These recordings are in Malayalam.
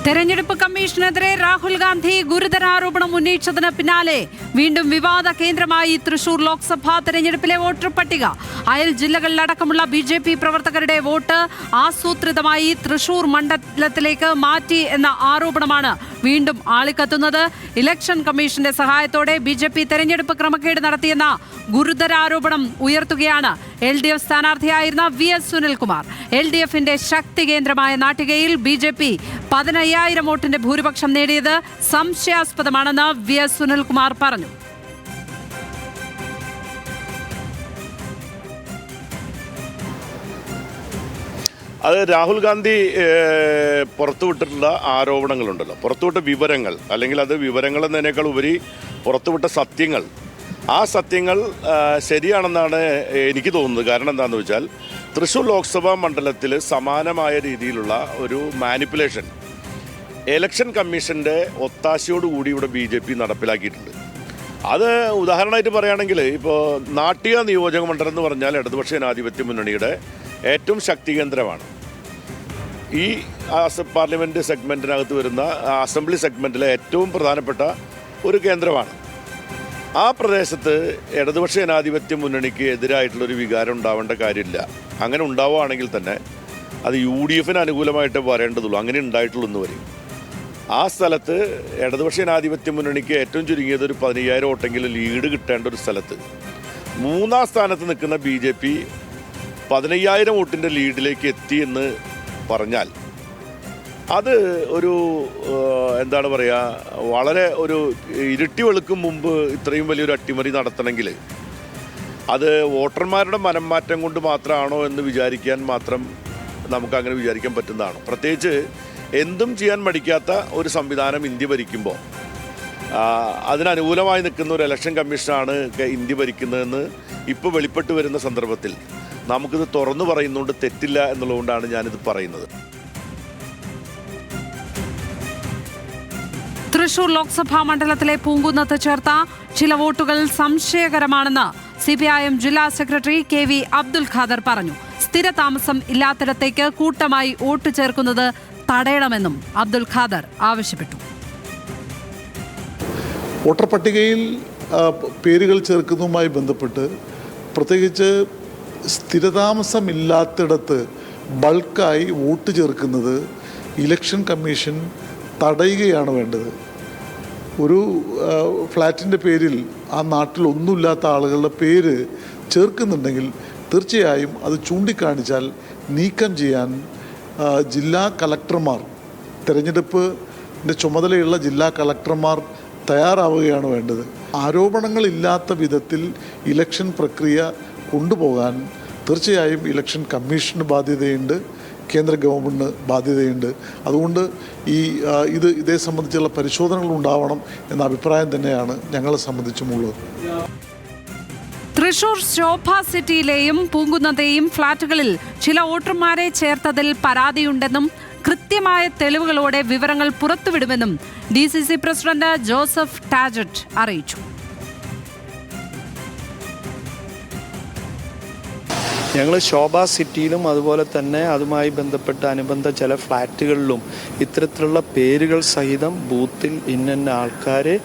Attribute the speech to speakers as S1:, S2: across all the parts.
S1: തെരഞ്ഞെടുപ്പ് കമ്മീഷനെതിരെ രാഹുൽ ഗാന്ധി ഗുരുതര ആരോപണം ഉന്നയിച്ചതിന് പിന്നാലെ വീണ്ടും വിവാദ കേന്ദ്രമായി തൃശൂർ ലോക്സഭാ തെരഞ്ഞെടുപ്പിലെ വോട്ടർ പട്ടിക. അയൽ ജില്ലകളിലടക്കമുള്ള BJP പ്രവർത്തകരുടെ വോട്ട് ആസൂത്രിതമായി തൃശൂർ മണ്ഡലത്തിലേക്ക് മാറ്റി എന്ന ആരോപണമാണ് വീണ്ടും ആളിക്കത്തുന്നത്. ഇലക്ഷൻ കമ്മീഷന്റെ സഹായത്തോടെ BJP തെരഞ്ഞെടുപ്പ് ക്രമക്കേട് നടത്തിയെന്ന ഗുരുതര ആരോപണം ഉയർത്തുകയാണ് LDF സ്ഥാനാർത്ഥിയായിരുന്ന VS സുനിൽകുമാർ. LDFന്റെ ശക്തി കേന്ദ്രമായ നാട്ടികയിൽ BJP 15,000 വോട്ടിന്റെ ഭൂരിപക്ഷം നേടിയത് സംശയാസ്പദമാണെന്ന് VS സുനിൽകുമാർ പറഞ്ഞു.
S2: അത് രാഹുൽ ഗാന്ധി പുറത്തുവിട്ടിട്ടുള്ള ആരോപണങ്ങളുണ്ടല്ലോ, പുറത്തുവിട്ട വിവരങ്ങൾ, അല്ലെങ്കിൽ അത് വിവരങ്ങൾ എന്നതിനേക്കാൾ ഉപരി പുറത്തുവിട്ട സത്യങ്ങൾ, ആ സത്യങ്ങൾ ശരിയാണെന്നാണ് എനിക്ക് തോന്നുന്നത്. കാരണം എന്താണെന്ന് വെച്ചാൽ തൃശ്ശൂർ ലോക്സഭാ മണ്ഡലത്തിൽ സമാനമായ രീതിയിലുള്ള ഒരു മാനിപ്പുലേഷൻ ഇലക്ഷൻ കമ്മീഷൻ്റെ ഒത്താശയോടുകൂടി ഇവിടെ BJP നടപ്പിലാക്കിയിട്ടുണ്ട്. അത് ഉദാഹരണമായിട്ട് പറയുകയാണെങ്കിൽ ഇപ്പോൾ നാട്ടിക നിയോജക മണ്ഡലം എന്ന് പറഞ്ഞാൽ ഇടതുപക്ഷ ജനാധിപത്യ മുന്നണിയുടെ ഏറ്റവും ശക്തി കേന്ദ്രമാണ്. ഈ പാർലമെൻറ്റ് സെഗ്മെൻറ്റിനകത്ത് വരുന്ന അസംബ്ലി സെഗ്മെൻറ്റിലെ ഏറ്റവും പ്രധാനപ്പെട്ട ഒരു കേന്ദ്രമാണ്. ആ പ്രദേശത്ത് ഇടതുപക്ഷ ജനാധിപത്യ മുന്നണിക്ക് എതിരായിട്ടുള്ളൊരു വികാരം ഉണ്ടാവേണ്ട കാര്യമില്ല. അങ്ങനെ ഉണ്ടാവുകയാണെങ്കിൽ തന്നെ അത് UDFന് അനുകൂലമായിട്ട് വരേണ്ടതുള്ളൂ. അങ്ങനെ ഉണ്ടായിട്ടുള്ളൂ എന്ന് വരും. ആ സ്ഥലത്ത് ഇടതുപക്ഷ ജനാധിപത്യ മുന്നണിക്ക് ഏറ്റവും ചുരുങ്ങിയത് ഒരു 15,000 വോട്ടെങ്കിലും ലീഡ് കിട്ടേണ്ട ഒരു സ്ഥലത്ത് 3ാം സ്ഥാനത്ത് നിൽക്കുന്ന BJP 15,000 വോട്ടിൻ്റെ ലീഡിലേക്ക് എത്തി എന്ന് പറഞ്ഞാൽ അത് ഒരു എന്താണ് പറയുക, വളരെ ഒരു ഇരുട്ടി വെളുക്കും മുമ്പ് ഇത്രയും വലിയൊരു അട്ടിമറി നടത്തണമെങ്കിൽ അത് വോട്ടർമാരുടെ മനംമാറ്റം കൊണ്ട് മാത്രമാണോ എന്ന് വിചാരിക്കാൻ മാത്രം നമുക്കങ്ങനെ വിചാരിക്കാൻ പറ്റുന്നതാണോ? പ്രത്യേകിച്ച് എന്തും ചെയ്യാൻ മടിക്കാത്ത ഒരു സംവിധാനം ഇന്ത്യ ഭരിക്കുമ്പോൾ അതിനനുകൂലമായി നിൽക്കുന്ന ഒരു ഇലക്ഷൻ കമ്മീഷനാണ് ഇന്ത്യ ഭരിക്കുന്നതെന്ന് ഇപ്പോൾ വെളിപ്പെട്ട് വരുന്ന സന്ദർഭത്തിൽ നമുക്കിത് തുറന്നു പറയുന്നതുകൊണ്ട് തെറ്റില്ല എന്നുള്ളതുകൊണ്ടാണ് ഞാനിത് പറയുന്നത്.
S1: തൃശൂർ ലോക്സഭാ മണ്ഡലത്തിലെ പൂങ്കുന്നത്ത് ചേർത്ത ചില വോട്ടുകൾ സംശയകരമാണെന്ന് CPIM ജില്ലാ സെക്രട്ടറി KV അബ്ദുൽ ഖാദർ പറഞ്ഞു. സ്ഥിരതാമസം ഇല്ലാത്തിടത്തേക്ക് കൂട്ടമായി വോട്ട് ചേർക്കുന്നത് തടയണമെന്നും അബ്ദുൽ ഖാദർ ആവശ്യപ്പെട്ടു.
S3: വോട്ടർ പട്ടികയിൽ പേരുകൾ ചേർക്കുന്നതുമായി ബന്ധപ്പെട്ട് പ്രത്യേകിച്ച് സ്ഥിരതാമസമില്ലാത്തിടത്ത് ബൾക്കായി വോട്ട് ചേർക്കുന്നത് ഇലക്ഷൻ കമ്മീഷൻ തടയുകയാണ് വേണ്ടത്. ഒരു ഫ്ലാറ്റിൻ്റെ പേരിൽ ആ നാട്ടിൽ ഒന്നുമില്ലാത്ത ആളുകളുടെ പേര് ചേർക്കുന്നുണ്ടെങ്കിൽ തീർച്ചയായും അത് ചൂണ്ടിക്കാണിച്ചാൽ നീക്കം ചെയ്യാൻ ജില്ലാ കളക്ടർമാർ, തെരഞ്ഞെടുപ്പിൻ്റെ ചുമതലയുള്ള ജില്ലാ കളക്ടർമാർ തയ്യാറാവുകയാണ് വേണ്ടത്. ആരോപണങ്ങളില്ലാത്ത വിധത്തിൽ ഇലക്ഷൻ പ്രക്രിയ കൊണ്ടുപോകാൻ തീർച്ചയായും ഇലക്ഷൻ കമ്മീഷന് ബാധ്യതയുണ്ട്, കേന്ദ്ര ഗവൺമെൻറ്റിന് ബാധ്യതയുണ്ട്. അതുകൊണ്ട് ഇതേ സംബന്ധിച്ചുള്ള പരിശോധനകൾ ഉണ്ടാവണം എന്ന അഭിപ്രായം തന്നെയാണ് ഞങ്ങളെ സംബന്ധിച്ചുമുള്ളത്.
S1: തൃശൂർ ശോഭ സിറ്റിയിലെയും പൂങ്കുന്നത്തെയും ഫ്ളാറ്റുകളിൽ ചില വോട്ടർമാരെ ചേർത്തതിൽ പരാതിയുണ്ടെന്നും കൃത്യമായ തെളിവുകളോടെ വിവരങ്ങൾ പുറത്തുവിടുമെന്നും DCC പ്രസിഡന്റ് ജോസഫ് ടാജറ്റ് അറിയിച്ചു.
S4: ഞങ്ങൾ ശോഭ സിറ്റിയിലും അതുപോലെ തന്നെ അതുമായി ബന്ധപ്പെട്ട അനുബന്ധ ചില ഫ്ലാറ്റുകളിലും ഇത്തരത്തിലുള്ള പേരുകൾ സഹിതം ബൂത്തിൽ ഇന്ന ആൾക്കാരെ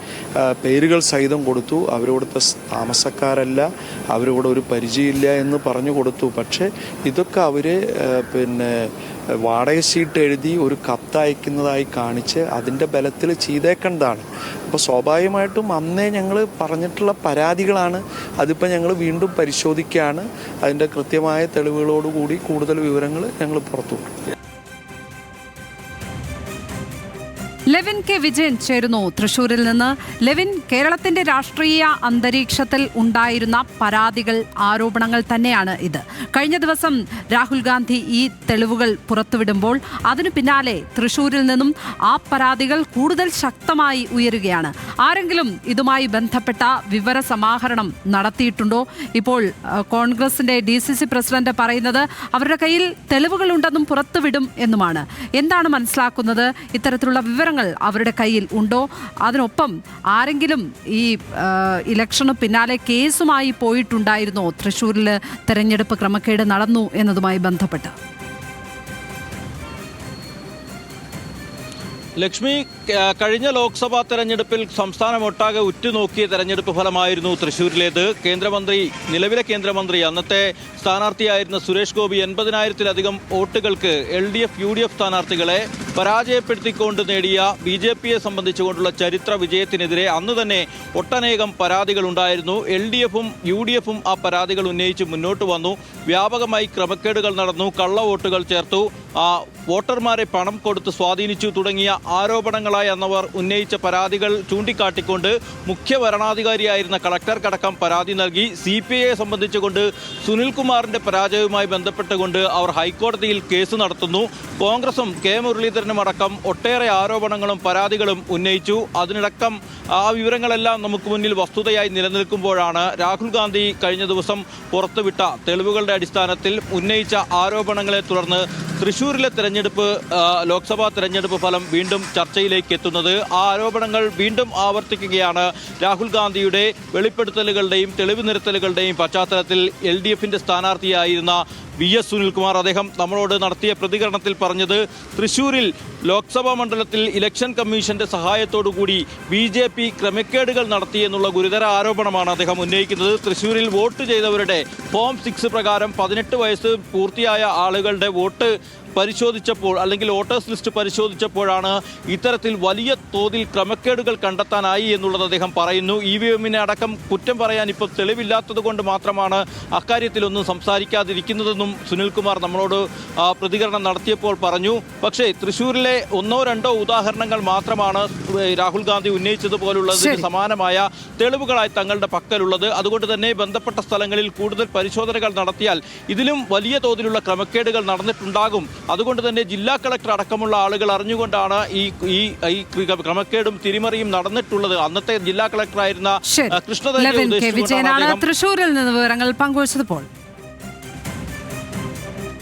S4: പേരുകൾ സഹിതം കൊടുത്തു. അവരിവിടുത്തെ താമസക്കാരല്ല, അവരിവിടെ ഒരു പരിചയമില്ല എന്ന് പറഞ്ഞു കൊടുത്തു. പക്ഷേ ഇതൊക്കെ അവർ വാടക ഷീട്ട് എഴുതി ഒരു കത്ത് അയക്കുന്നതായി കാണിച്ച് അതിൻ്റെ ബലത്തിൽ ചെയ്തേക്കേണ്ടതാണ്. അപ്പോൾ സ്വാഭാവികമായിട്ടും അന്നേ ഞങ്ങൾ പറഞ്ഞിട്ടുള്ള പരാതികളാണ്. അതിപ്പോൾ ഞങ്ങൾ വീണ്ടും പരിശോധിക്കുകയാണ്. അതിൻ്റെ കൃത്യമായ തെളിവുകളോടുകൂടി കൂടുതൽ വിവരങ്ങൾ ഞങ്ങൾ പുറത്തുവിടും.
S1: ലെവിൻ കെ വിജയൻ ചേരുന്നു തൃശൂരിൽ നിന്ന്. ലെവിൻ, കേരളത്തിന്റെ രാഷ്ട്രീയ അന്തരീക്ഷത്തിൽ ഉണ്ടായിരുന്ന പരാതികൾ, ആരോപണങ്ങൾ തന്നെയാണ് ഇത്. കഴിഞ്ഞ ദിവസം രാഹുൽ ഗാന്ധി ഈ തെളിവുകൾ പുറത്തുവിടുമ്പോൾ അതിനു പിന്നാലെ തൃശൂരിൽ നിന്നും ആ പരാതികൾ കൂടുതൽ ശക്തമായി ഉയരുകയാണ്. ആരെങ്കിലും ഇതുമായി ബന്ധപ്പെട്ട വിവര സമാഹരണം നടത്തിയിട്ടുണ്ടോ? ഇപ്പോൾ കോൺഗ്രസിന്റെ DCC പ്രസിഡന്റ് പറയുന്നത് അവരുടെ കയ്യിൽ തെളിവുകളുണ്ടെന്നും പുറത്തുവിടും എന്നുമാണ്. എന്താണ് മനസ്സിലാക്കുന്നത്? ഇത്തരത്തിലുള്ള വിവരങ്ങൾ അവരുടെ കയ്യിൽ ഉണ്ടോ? അതിനൊപ്പം ആരെങ്കിലും ഈ ഇലക്ഷന് പിന്നാലെ കേസുമായി പോയിട്ടുണ്ടായിരുന്നോ തൃശ്ശൂരിൽ തെരഞ്ഞെടുപ്പ് ക്രമക്കേട് നടന്നു എന്നതുമായി ബന്ധപ്പെട്ട്?
S5: ലക്ഷ്മി, കഴിഞ്ഞ ലോക്സഭാ തെരഞ്ഞെടുപ്പിൽ സംസ്ഥാനമൊട്ടാകെ ഉറ്റുനോക്കിയ തെരഞ്ഞെടുപ്പ് ഫലമായിരുന്നു തൃശ്ശൂരിലേത്. നിലവിലെ കേന്ദ്രമന്ത്രി അന്നത്തെ സ്ഥാനാർത്ഥിയായിരുന്ന സുരേഷ് ഗോപി 80,000-ത്തിലധികം വോട്ടുകൾക്ക് LDF UDF സ്ഥാനാർത്ഥികളെ പരാജയപ്പെടുത്തിക്കൊണ്ട് നേടിയ BJPയെ സംബന്ധിച്ചുകൊണ്ടുള്ള ചരിത്ര വിജയത്തിനെതിരെ അന്ന് തന്നെ ഒട്ടനേകം പരാതികൾ ഉണ്ടായിരുന്നു. LDFും UDFും ആ പരാതികൾ ഉന്നയിച്ച് മുന്നോട്ട് വന്നു. വ്യാപകമായി ക്രമക്കേടുകൾ നടന്നു, കള്ളവോട്ടുകൾ ചേർത്തു, വോട്ടർമാരെ പണം കൊടുത്ത് സ്വാധീനിച്ചു തുടങ്ങിയ ആരോപണങ്ങളായി അന്നവർ ഉന്നയിച്ച പരാതികൾ ചൂണ്ടിക്കാട്ടിക്കൊണ്ട് മുഖ്യ വരണാധികാരിയായിരുന്ന കളക്ടർക്കടക്കം പരാതി നൽകി. CPIയെ സംബന്ധിച്ചുകൊണ്ട് സുനിൽകുമാറിന്റെ പരാജയവുമായി ബന്ധപ്പെട്ടുകൊണ്ട് അവർ ഹൈക്കോടതിയിൽ കേസ് നടത്തുന്നു. കോൺഗ്രസും K മുരളീധരനും അടക്കം ഒട്ടേറെ ആരോപണങ്ങളും പരാതികളും ഉന്നയിച്ചു. അതിനടക്കം ആ വിവരങ്ങളെല്ലാം നമുക്ക് മുന്നിൽ വസ്തുതയായി നിലനിൽക്കുമ്പോഴാണ് രാഹുൽ ഗാന്ധി കഴിഞ്ഞ ദിവസം പുറത്തുവിട്ട തെളിവുകളുടെ അടിസ്ഥാനത്തിൽ ഉന്നയിച്ച ആരോപണങ്ങളെ തുടർന്ന് തൃശ്ശൂരിലെ ലോക്സഭാ തെരഞ്ഞെടുപ്പ് ഫലം വീണ്ടും ചർച്ചയിലേക്ക് എത്തുന്നത്. ആ ആരോപണങ്ങൾ വീണ്ടും ആവർത്തിക്കുകയാണ്. രാഹുൽ ഗാന്ധിയുടെ വെളിപ്പെടുത്തലുകളുടെയും തെളിവ് നിരത്തലുകളുടെയും പശ്ചാത്തലത്തിൽ LDFിന്റെ സ്ഥാനാർത്ഥിയായിരുന്ന VS സുനിൽകുമാർ അദ്ദേഹം നമ്മളോട് നടത്തിയ പ്രതികരണത്തിൽ പറഞ്ഞത്, തൃശ്ശൂരിൽ ലോക്സഭാ മണ്ഡലത്തിൽ ഇലക്ഷൻ കമ്മീഷന്റെ സഹായത്തോടുകൂടി BJP ക്രമക്കേടുകൾ നടത്തിയെന്നുള്ള ഗുരുതര ആരോപണമാണ് അദ്ദേഹം ഉന്നയിക്കുന്നത്. തൃശ്ശൂരിൽ വോട്ട് ചെയ്തവരുടെ ഫോം 6 പ്രകാരം 18 വയസ്സ് പൂർത്തിയായ ആളുകളുടെ വോട്ട് പരിശോധിച്ചപ്പോൾ അല്ലെങ്കിൽ വോട്ടേഴ്സ് ലിസ്റ്റ് പരിശോധിച്ചപ്പോഴാണ് ഇത്തരത്തിൽ വലിയ തോതിൽ ക്രമക്കേടുകൾ കണ്ടെത്താനായി എന്നുള്ളത് അദ്ദേഹം പറയുന്നു. EVMനെ അടക്കം കുറ്റം പറയാൻ ഇപ്പോൾ തെളിവില്ലാത്തത് കൊണ്ട് മാത്രമാണ് അക്കാര്യത്തിലൊന്നും സംസാരിക്കാതിരിക്കുന്നതെന്നും സുനിൽകുമാർ നമ്മളോട് പ്രതികരണം നടത്തിയപ്പോൾ പറഞ്ഞു. പക്ഷേ തൃശ്ശൂരിലെ 1-2 ഉദാഹരണങ്ങൾ മാത്രമാണ് രാഹുൽ ഗാന്ധി ഉന്നയിച്ചതുപോലുള്ളതിന് സമാനമായ തെളിവുകളായി തങ്ങളുടെ പക്കലുള്ളത്. അതുകൊണ്ട് തന്നെ ബന്ധപ്പെട്ട സ്ഥലങ്ങളിൽ കൂടുതൽ പരിശോധനകൾ നടത്തിയാൽ ഇതിലും വലിയ തോതിലുള്ള ക്രമക്കേടുകൾ നടന്നിട്ടുണ്ടാകും. അതുകൊണ്ട് തന്നെ ജില്ലാ കളക്ടർ അടക്കമുള്ള ആളുകൾ അറിഞ്ഞുകൊണ്ടാണ് ഈ ക്രമക്കേടും തിരിമറിയും നടന്നിട്ടുള്ളത്. അന്നത്തെ ജില്ലാ കളക്ടറായിരുന്ന കൃഷ്ണദേവ
S1: വിജയനാണ് തൃശ്ശൂരിൽ നിന്ന് വിവരങ്ങൾ പങ്കുവച്ചത്.